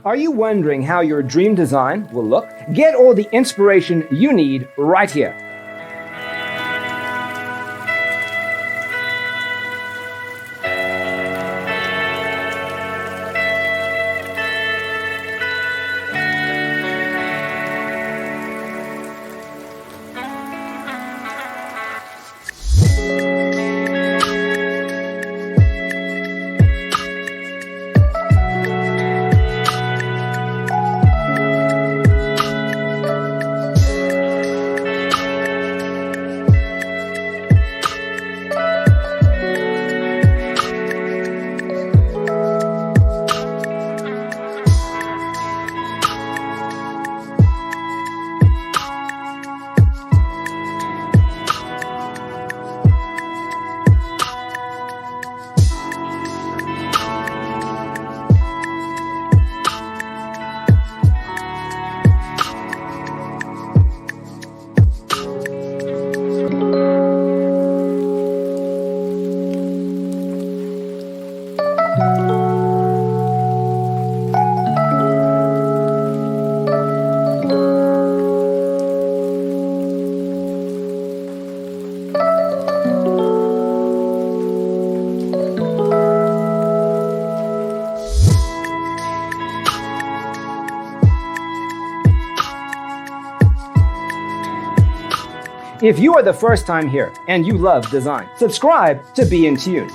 Are you wondering how your dream design will look? Get all the inspiration you need right here. If you are the first time here and you love design, subscribe to Be in Tune.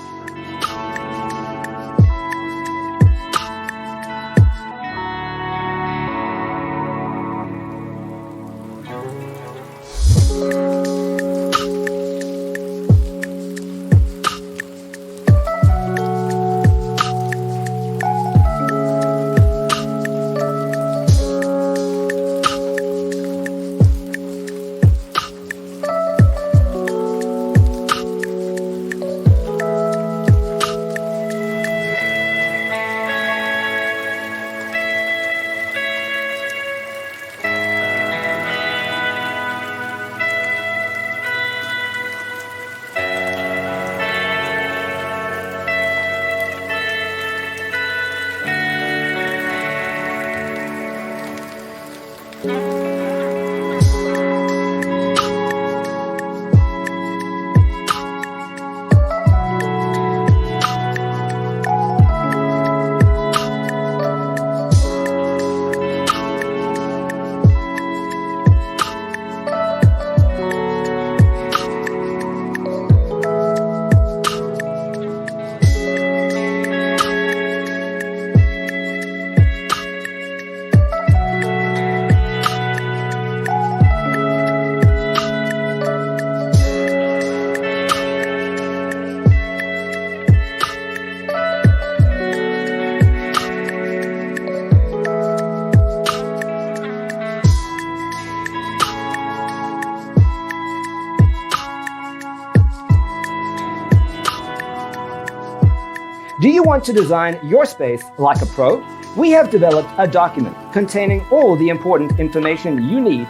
Do you want to design your space like a pro? We have developed a document containing all the important information you need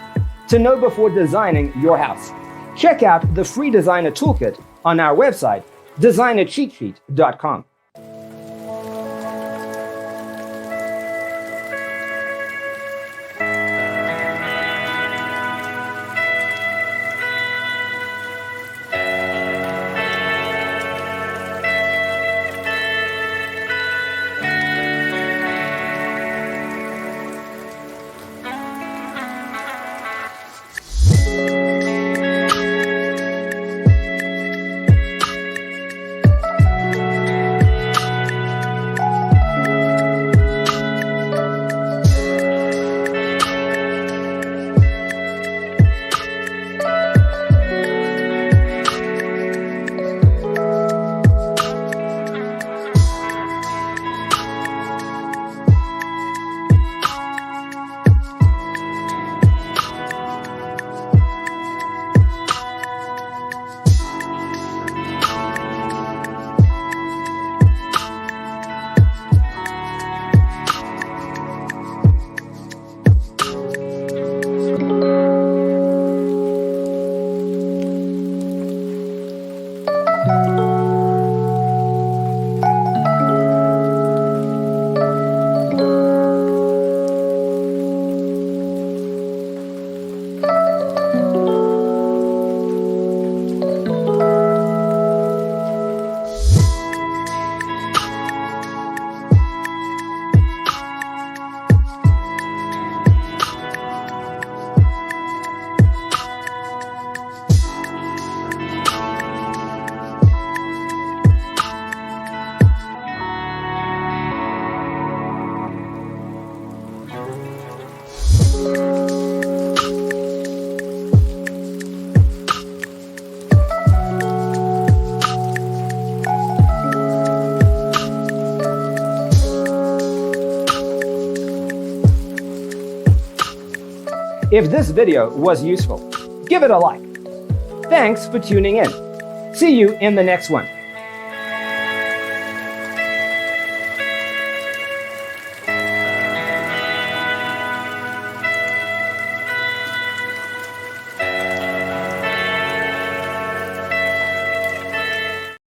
to know before designing your house. Check out the free designer toolkit on our website, designercheatsheet.com. If this video was useful, give it a like. Thanks for tuning in. See you in the next one.